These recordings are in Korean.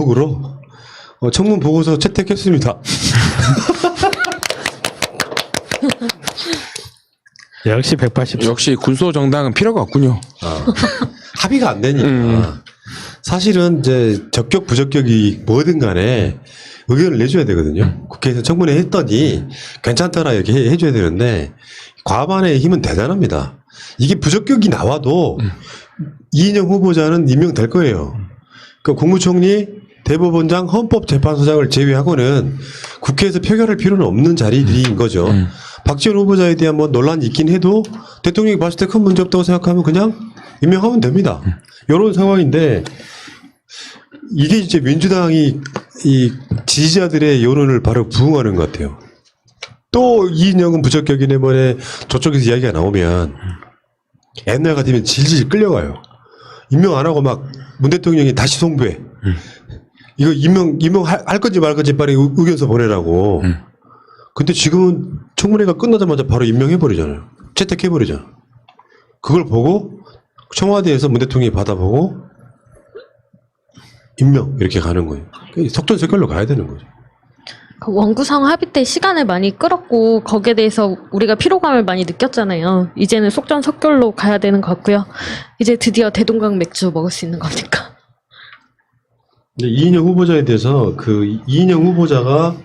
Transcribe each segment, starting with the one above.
북으로 청문 보고서 채택했습니다. 역시 180. 역시 군소정당은 필요가 없군요. 합의가 안 되니까. 사실은 이제 적격 부적격이 뭐든 간에 의견을 내줘야 되거든요. 국회에서 청문회 했더니 괜찮더라 이렇게 해줘야 되는데 과반의 힘은 대단합니다. 이게 부적격이 나와도 이인영 후보자는 임명될 거예요. 그러니까 국무총리, 대법원장, 헌법재판소장을 제외하고는 국회에서 표결할 필요는 없는 자리들인 거죠. 박지원 후보자에 대한 뭐 논란이 있긴 해도 대통령이 봤을 때 큰 문제 없다고 생각하면 그냥 임명하면 됩니다. 이런 상황인데 이게 이제 민주당이 이 지지자들의 여론을 바로 부응하는 것 같아요. 또 이인영은 부적격이네 뭐네 저쪽에서 이야기가 나오면 옛날 같으면 질질 끌려가요. 임명 안 하고 막 문 대통령이 다시 송부해. 이거 임명할 건지 말 건지 빨리 의견서 보내라고. 근데 지금은 청문회가 끝나자마자 바로 임명해버리잖아요. 채택해버리잖아. 그걸 보고 청와대에서 문 대통령이 받아보고 임명 이렇게 가는 거예요. 속전속결로 가야 되는 거죠. 원구성 합의 때 시간을 많이 끌었고 거기에 대해서 우리가 피로감을 많이 느꼈잖아요. 이제는 속전속결로 가야 되는 것 같고요. 이제 드디어 대동강 맥주 먹을 수 있는 거니까. 근데 이인영 후보자에 대해서 그 이인영 후보자가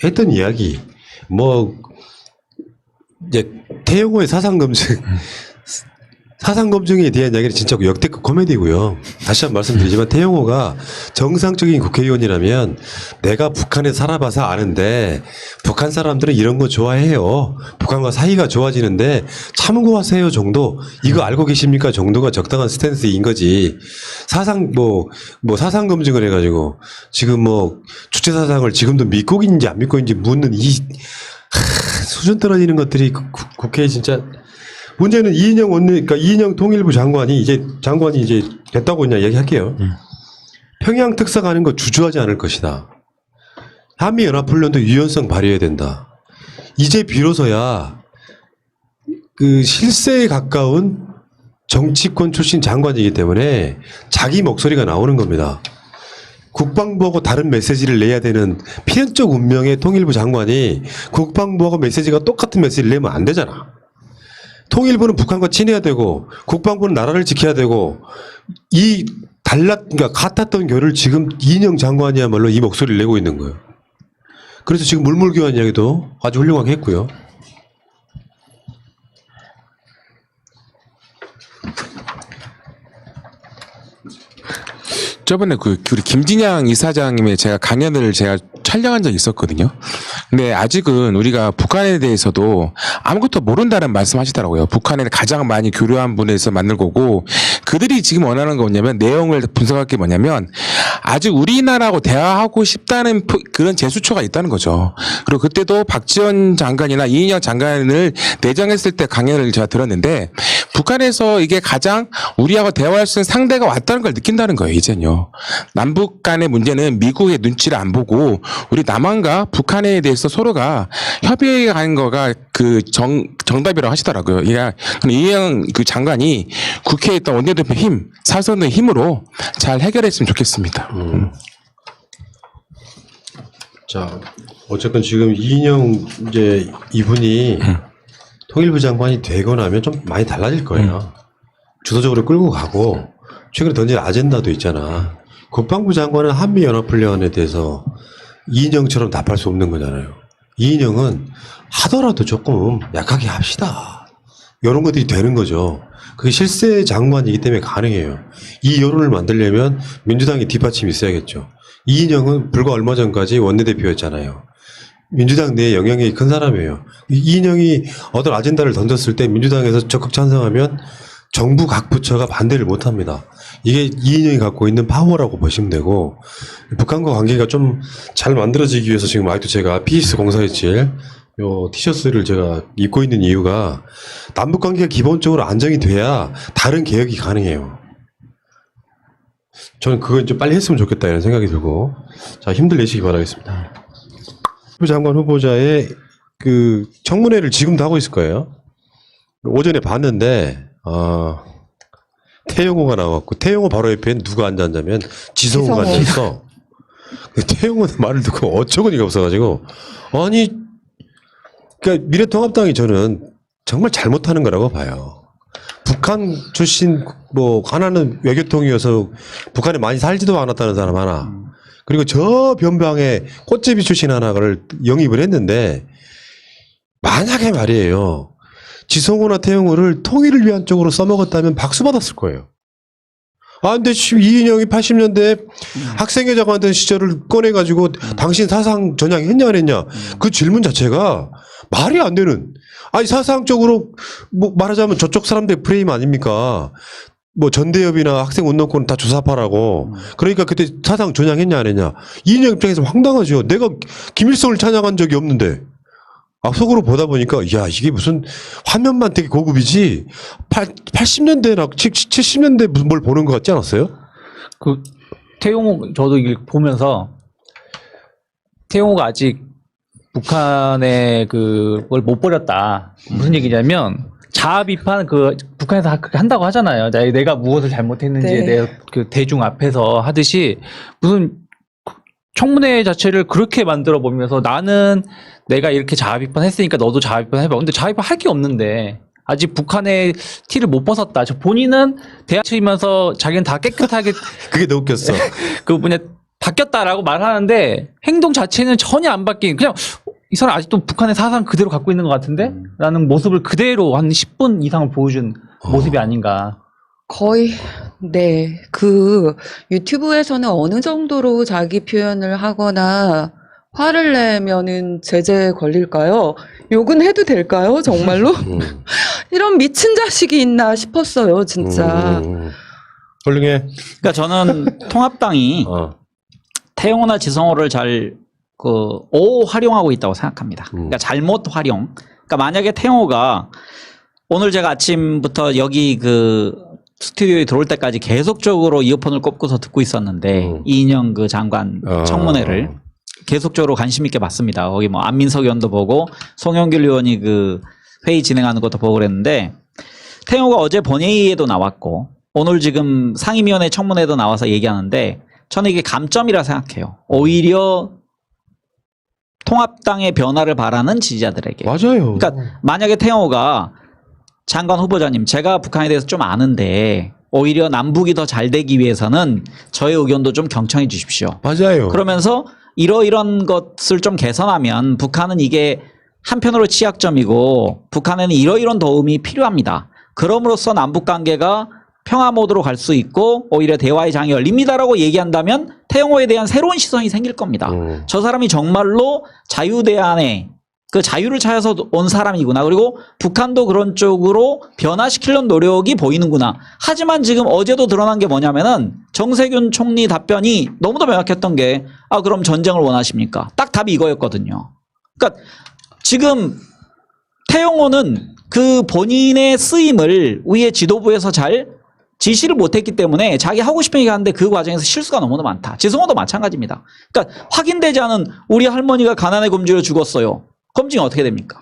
했던 이야기 뭐 이제 태영호의 사상 검증에 대한 이야기는 진짜 역대급 코미디고요. 다시 한번 말씀드리지만 태영호가 정상적인 국회의원이라면 내가 북한에 살아봐서 아는데 북한 사람들은 이런 거 좋아해요. 북한과 사이가 좋아지는데 참고하세요 정도 이거 알고 계십니까 정도가 적당한 스탠스인 거지. 사상 사상 검증을 해가지고 지금 뭐 주체 사상을 지금도 믿고 있는지 안 믿고 있는지 묻는 이 수준 떨어지는 것들이 국회에 진짜. 문제는 그러니까 이인영 통일부 장관이 이제 됐다고 그냥 얘기할게요. 평양 특사 가는 거 주저하지 않을 것이다. 한미연합훈련도 유연성 발휘해야 된다. 이제 비로소야 그 실세에 가까운 정치권 출신 장관이기 때문에 자기 목소리가 나오는 겁니다. 국방부하고 다른 메시지를 내야 되는 필연적 운명의 통일부 장관이 국방부하고 메시지가 똑같은 메시지를 내면 안 되잖아. 통일부는 북한과 친해야 되고 국방부는 나라를 지켜야 되고 그러니까 같았던 결을 지금 이인영 장관이야말로 이 목소리를 내고 있는 거예요. 그래서 지금 물물교환 이야기도 아주 훌륭하게 했고요. 저번에 우리 김진양 이사장님의 제가 강연을 촬영한 적이 있었거든요. 근데 아직은 우리가 북한에 대해서도 아무것도 모른다는 말씀 하시더라고요. 북한에 가장 많이 교류한 분에서 만날 거고, 그들이 지금 원하는 거 뭐냐면, 내용을 분석할 게 뭐냐면, 아직 우리나라하고 대화하고 싶다는 그런 제스처가 있다는 거죠. 그리고 그때도 박지원 장관이나 이인영 장관을 내정했을 때 강연을 제가 들었는데, 북한에서 이게 가장 우리하고 대화할 수 있는 상대가 왔다는 걸 느낀다는 거예요, 이젠요. 남북 간의 문제는 미국의 눈치를 안 보고 우리 남한과 북한에 대해서 서로가 협의해 가는 거가 그 정답이라고 하시더라고요. 이인영 그 장관이 국회에 있던 원내대표 힘, 사선의 힘으로 잘 해결했으면 좋겠습니다. 자, 어쨌건 지금 이인영 이제 이분이 통일부 장관이 되고 나면 좀 많이 달라질 거예요. 주도적으로 끌고 가고 최근에 던진 아젠다도 있잖아. 국방부 장관은 한미연합훈련에 대해서 이인영처럼 답할 수 없는 거잖아요. 이인영은 하더라도 조금 약하게 합시다. 이런 것들이 되는 거죠. 그게 실세 장관이기 때문에 가능해요. 이 여론을 만들려면 민주당의 뒷받침이 있어야겠죠. 이인영은 불과 얼마 전까지 원내대표였잖아요. 민주당 내에 영향력이 큰 사람이에요. 이인영이 어떤 아젠다를 던졌을 때 민주당에서 적극 찬성하면 정부 각 부처가 반대를 못합니다. 이게 이인영이 갖고 있는 파워라고 보시면 되고, 북한과 관계가 좀 잘 만들어지기 위해서 지금 아직도 제가 피스 0417 요 티셔츠를 제가 입고 있는 이유가 남북 관계가 기본적으로 안정이 돼야 다른 개혁이 가능해요. 저는 그걸 좀 빨리 했으면 좋겠다 이런 생각이 들고, 자, 힘들 내시기 바라겠습니다. 장관 후보자의 그 청문회를 지금도 하고 있을 거예요. 오전에 봤는데 태용호가 나왔고 태용호 바로 옆에는 누가 앉았냐면 지성호가 앉아있어. 태용호는 말을 듣고 어처구니가 없어가지고 아니 그러니까 미래통합당이 저는 정말 잘못하는 거라고 봐요. 북한 출신 뭐 하나는 외교통이어서 북한에 많이 살지도 않았다는 사람 하나 그리고 저 변방에 꽃제비 출신 하나를 영입을 했는데 만약에 말이에요. 지성호나 태용호를 통일을 위한 쪽으로 써먹었다면 박수 받았을 거예요. 아, 근데 이인영이 80년대 학생회장 하던 시절을 꺼내가지고 당신 사상 전향했냐 안 했냐. 그 질문 자체가 말이 안 되는. 아니, 사상적으로 뭐 말하자면 저쪽 사람들 프레임 아닙니까? 뭐 전대협이나 학생운동권 다 조사파라고. 그러니까 그때 사상 전향했냐 안 했냐. 이인영 입장에서 황당하죠. 내가 김일성을 찬양한 적이 없는데. 아, 속으로 보다 보니까, 야, 이게 무슨, 화면만 되게 고급이지, 80년대나 70년대 무슨 뭘 보는 것 같지 않았어요? 그 태용호 저도 이걸 보면서 태용호가 아직 북한의 그걸 못 버렸다. 무슨 얘기냐면 자아 비판 그 북한에서 한다고 하잖아요. 내가 무엇을 잘못했는지에 네. 대해 그 대중 앞에서 하듯이 무슨 청문회 자체를 그렇게 만들어 보면서 나는 내가 이렇게 자아 비판했으니까 너도 자아 비판 해봐. 근데 자아 비판 할 게 없는데 아직 북한의 티를 못 벗었다. 저 본인은 대학 치면서 자기는 다 깨끗하게 그게 더 웃겼어. 그 뭐냐 바뀌었다라고 말하는데 행동 자체는 전혀 안 바뀐 그냥 이 사람 아직도 북한의 사상 그대로 갖고 있는 것 같은데 라는 모습을 그대로 한 10분 이상을 보여준 모습이 아닌가. 거의 네. 그 유튜브에서는 어느 정도로 자기 표현을 하거나 화를 내면은 제재 걸릴까요? 욕은 해도 될까요? 정말로? 이런 미친 자식이 있나 싶었어요, 진짜. 훌륭해. 그러니까 저는 통합당이 태용호나 지성호를 잘 활용하고 있다고 생각합니다. 그러니까 잘못 활용. 그러니까 만약에 태용호가 오늘 제가 아침부터 여기 그 스튜디오에 들어올 때까지 계속적으로 이어폰을 꼽고서 듣고 있었는데 이인영 그 장관 청문회를 계속적으로 관심 있게 봤습니다. 거기 뭐 안민석 의원도 보고 송영길 의원이 그 회의 진행하는 것도 보고 그랬는데 태용호가 어제 본회의에도 나왔고 오늘 지금 상임위원회 청문회도 나와서 얘기하는데 저는 이게 감점이라 생각해요. 오히려 통합당의 변화를 바라는 지지자들에게. 맞아요. 그러니까 만약에 태용호가 장관 후보자님 제가 북한에 대해서 좀 아는데 오히려 남북이 더 잘 되기 위해서는 저의 의견도 좀 경청해 주십시오. 맞아요. 그러면서 이러이런 것을 좀 개선하면 북한은 이게 한편으로 취약점이고 북한에는 이러이런 도움이 필요합니다. 그럼으로써 남북관계가 평화 모드로 갈 수 있고 오히려 대화의 장이 열립니다라고 얘기한다면 태용호에 대한 새로운 시선이 생길 겁니다. 저 사람이 정말로 자유대안에 그 자유를 찾아서 온 사람이구나. 그리고 북한도 그런 쪽으로 변화시키려는 노력이 보이는구나. 하지만 지금 어제도 드러난 게 뭐냐면은 정세균 총리 답변이 너무도 명확했던 게 그럼 전쟁을 원하십니까? 딱 답이 이거였거든요. 그러니까 지금 태용호는 그 본인의 쓰임을 위에 지도부에서 잘 지시를 못했기 때문에 자기 하고 싶은 얘기 하는데 그 과정에서 실수가 너무나 많다. 지성호도 마찬가지입니다. 그러니까 확인되지 않은 우리 할머니가 가난의 검지로 죽었어요. 검증이 어떻게 됩니까?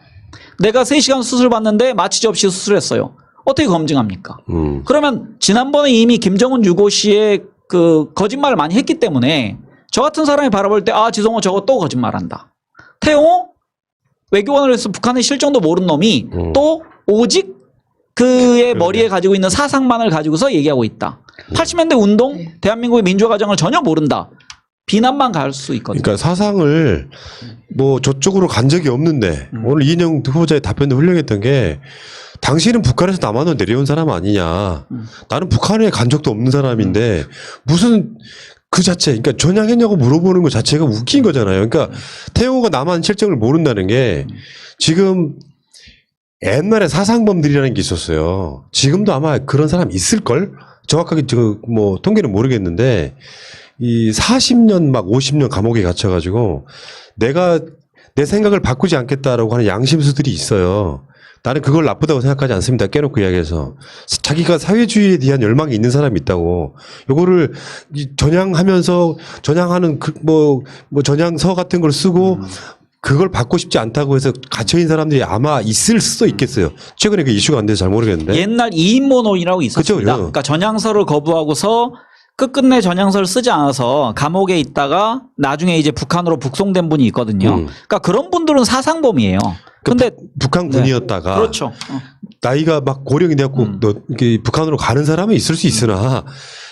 내가 3시간 수술 받는데 마취제 없이 수술했어요. 어떻게 검증합니까? 그러면 지난번에 이미 김정은 유고시에 그 거짓말을 많이 했기 때문에 저 같은 사람이 바라볼 때 지성호 저거 또 거짓말한다. 태용호 외교관을 해서 북한의 실정도 모르는 놈이 또 오직 그의 머리에 가지고 있는 사상만을 가지고서 얘기하고 있다. 80년대 운동, 대한민국의 민주화 과정을 전혀 모른다. 비난만 갈 수 있거든요. 그러니까 사상을 뭐 저쪽으로 간 적이 없는데 오늘 이인영 후보자의 답변도 훌륭했던 게 당신은 북한에서 남한으로 내려온 사람 아니냐. 나는 북한에 간 적도 없는 사람인데 무슨 그 자체 그러니까 전향했냐고 물어보는 것 자체가 웃긴 거잖아요. 그러니까 태용호가 남한 실정을 모른다는 게 지금 옛날에 사상범들이라는 게 있었어요. 지금도 아마 그런 사람 있을걸? 정확하게 뭐 통계는 모르겠는데 이 40년 막 50년 감옥에 갇혀가지고 내가 내 생각을 바꾸지 않겠다라고 하는 양심수들이 있어요. 나는 그걸 나쁘다고 생각하지 않습니다. 깨놓고 이야기해서. 자기가 사회주의에 대한 열망이 있는 사람이 있다고. 요거를 전향하면서 전향하는 뭐 전향서 같은 걸 쓰고 그걸 받고 싶지 않다고 해서 갇혀있는 사람들이 아마 있을 수도 있겠어요. 최근에 그 이슈가 안 돼서 잘 모르겠는데. 옛날 2인모논이라고 있었습니다. 그쵸. 그러니까 전향서를 거부하고서 끝끝내 전향서를 쓰지 않아서 감옥에 있다가 나중에 이제 북한으로 북송된 분이 있거든요. 그러니까 그런 분들은 사상범이에요. 근데 북한 군이었다가 그렇죠. 나이가 막 고령이 돼갖고 이렇게 북한으로 가는 사람은 있을 수 있으나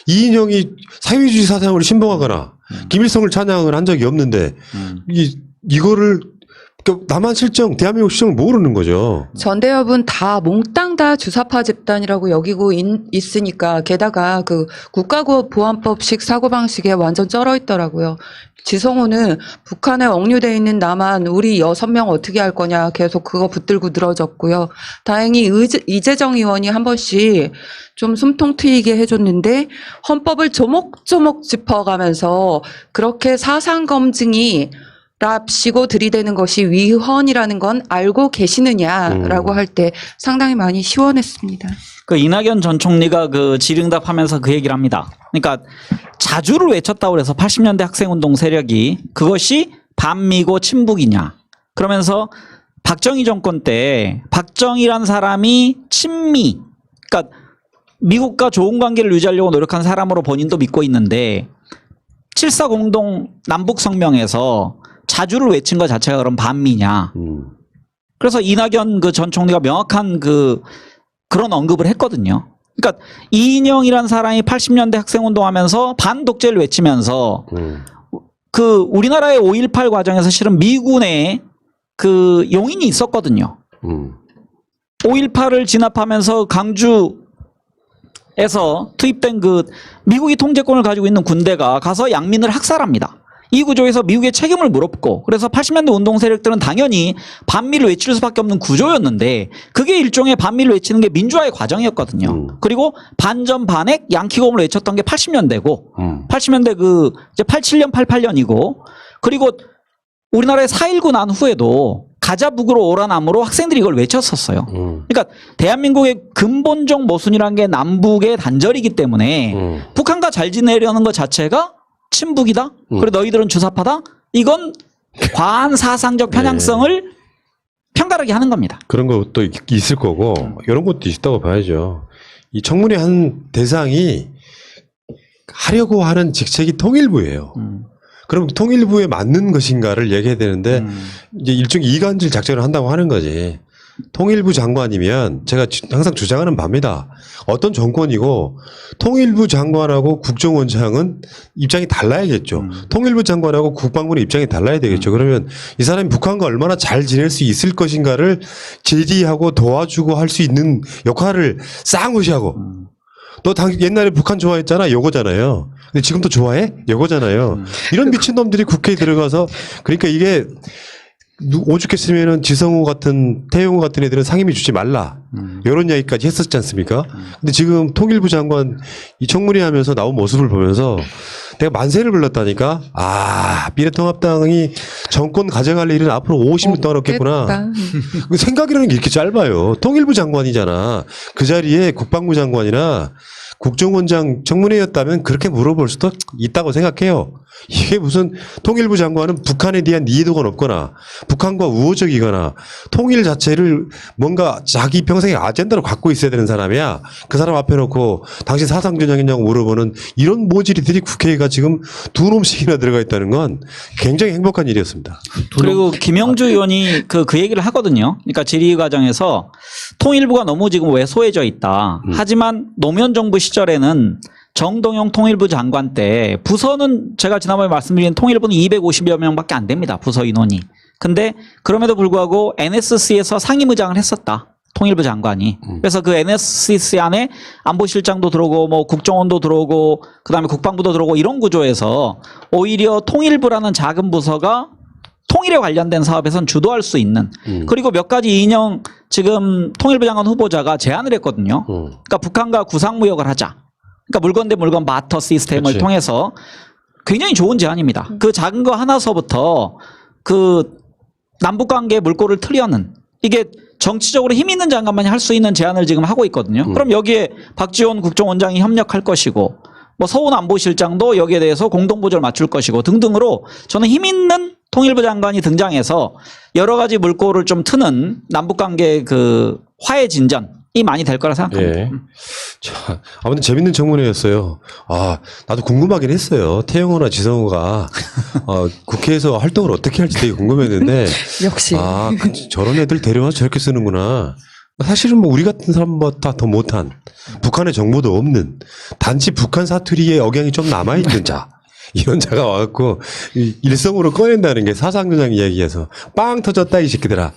이인영이 사회주의 사상을 신봉하거나 김일성을 찬양을 한 적이 없는데 이거를 그러니까 남한 실정, 대한민국 실정을 모르는 거죠. 전대협은 다 몽땅 다 주사파 집단이라고 여기고 있으니까 게다가 그 국가보안법식 사고방식에 완전 쩔어 있더라고요. 지성호는 북한에 억류돼 있는 남한 우리 6명 어떻게 할 거냐 계속 그거 붙들고 늘어졌고요. 다행히 이재정 의원이 한 번씩 좀 숨통 트이게 해줬는데 헌법을 조목조목 짚어가면서 그렇게 사상 검증이 랍시고 들이대는 것이 위헌이라는 건 알고 계시느냐라고 할 때 상당히 많이 시원했습니다. 그 이낙연 전 총리가 그 질의응답하면서 그 얘기를 합니다. 그러니까 자주를 외쳤다고 그래서 80년대 학생운동 세력이 그것이 반미고 친북이냐. 그러면서 박정희 정권 때 박정희란 사람이 친미, 그러니까 미국과 좋은 관계를 유지하려고 노력한 사람으로 본인도 믿고 있는데 7.4 공동 남북성명에서 자주를 외친 것 자체가 그럼 반미냐. 그래서 이낙연 그 전 총리가 명확한 그런 언급을 했거든요. 그러니까 이인영이란 사람이 80년대 학생운동하면서 반독재를 외치면서 그 우리나라의 5.18 과정에서 실은 미군의 그 용인이 있었거든요. 5.18을 진압하면서 강주에서 투입된 그 미국이 통제권을 가지고 있는 군대가 가서 양민을 학살합니다. 이 구조에서 미국의 책임을 물었고 그래서 80년대 운동 세력들은 당연히 반미를 외칠 수밖에 없는 구조였는데 그게 일종의 반미를 외치는 게 민주화의 과정이었거든요. 그리고 반전 반액 양키곰을 외쳤던 게 80년대고 80년대 그 이제 87년 88년이고 그리고 우리나라의 4.19 난 후에도 가자 북으로 오라남으로 학생들이 이걸 외쳤었어요. 그러니까 대한민국의 근본적 모순이라는 게 남북의 단절이기 때문에 북한과 잘 지내려는 것 자체가 친북이다. 그리고 너희들은 주사파다. 이건 과한 사상적 편향성을 편가르게 하는 겁니다. 그런 것도 있을 거고 이런 것도 있다고 봐야죠. 이 청문회 한 대상이 하려고 하는 직책이 통일부예요. 그럼 통일부에 맞는 것인가를 얘기해야 되는데 이제 일종의 이간질 작전을 한다고 하는 거지. 통일부 장관이면 제가 항상 주장하는 바입니다. 어떤 정권이고 통일부 장관하고 국정원장은 입장이 달라야겠죠. 통일부 장관하고 국방부는 입장이 달라야 되겠죠. 그러면 이 사람이 북한과 얼마나 잘 지낼 수 있을 것인가를 제지하고 도와주고 할 수 있는 역할을 싹 무시하고 너 옛날에 북한 좋아했잖아. 요거잖아요. 근데 지금도 좋아해? 요거잖아요. 이런 미친놈들이 국회에 들어가서 그러니까 이게 오죽했으면은 지성우 같은 태용우 같은 애들은 상임위 주지 말라 이런 이야기까지 했었지 않습니까? 근데 지금 통일부 장관 이 청문회 하면서 나온 모습을 보면서 내가 만세를 불렀다니까. 아 미래통합당이 정권 가져갈 일은 앞으로 50년 동안 없겠구나. 생각이라는 게 이렇게 짧아요. 통일부 장관이잖아. 그 자리에 국방부 장관이나 국정원장 청문회였다면 그렇게 물어볼 수도 있다고 생각해요. 이게 무슨 통일부 장관은 북한에 대한 이해도가 높거나 북한과 우호적이거나 통일 자체를 뭔가 자기 평생의 아젠다로 갖고 있어야 되는 사람이야. 그 사람 앞에 놓고 당신 사상전형이냐고 물어보는 이런 모질이들이 국회가 지금 두 놈씩이나 들어가 있다는 건 굉장히 행복한 일이었습니다. 그리고 김영주 의원이 그 얘기를 하거든요. 그러니까 질의 과정에서 통일부가 너무 지금 왜소해져 있다. 하지만 노무현 정부 시절에는 정동영 통일부 장관 때 부서는 제가 지난번에 말씀드린 통일부는 250여 명밖에 안 됩니다. 부서 인원이. 근데 그럼에도 불구하고 NSC에서 상임의장을 했었다. 통일부 장관이. 그래서 그 NSC 안에 안보실장도 들어오고 뭐 국정원도 들어오고 그다음에 국방부도 들어오고 이런 구조에서 오히려 통일부라는 작은 부서가 통일에 관련된 사업에선 주도할 수 있는 그리고 몇 가지 이인영 지금 통일부 장관 후보자가 제안을 했거든요. 그러니까 북한과 구상무역을 하자. 그러니까 물건 대 물건 바터 시스템을 그치. 통해서 굉장히 좋은 제안입니다. 그 작은 거 하나서부터 그 남북관계의 물꼬를 트려는 이게 정치적으로 힘 있는 장관만이 할 수 있는 제안을 지금 하고 있거든요. 그럼 여기에 박지원 국정원장이 협력할 것이고 뭐 서훈 안보실장도 여기에 대해서 공동보조를 맞출 것이고 등등으로 저는 힘 있는 통일부 장관이 등장해서 여러 가지 물꼬를 좀 트는 남북관계 그 화해 진전이 많이 될 거라 생각합니다. 예. 자, 아무튼 재밌는 청문회였어요. 아, 나도 궁금하긴 했어요. 태영호나 지성호가 국회에서 활동을 어떻게 할지 되게 궁금했는데, 역시. 아, 저런 애들 데려와서 저렇게 쓰는구나. 사실은 뭐 우리 같은 사람보다 더 못한, 북한의 정보도 없는, 단지 북한 사투리에 억양이 좀 남아있는 자. 이런 자가 와갖고 일성으로 꺼낸다는 게 사상조장 이야기에서 빵 터졌다 이 새끼들아.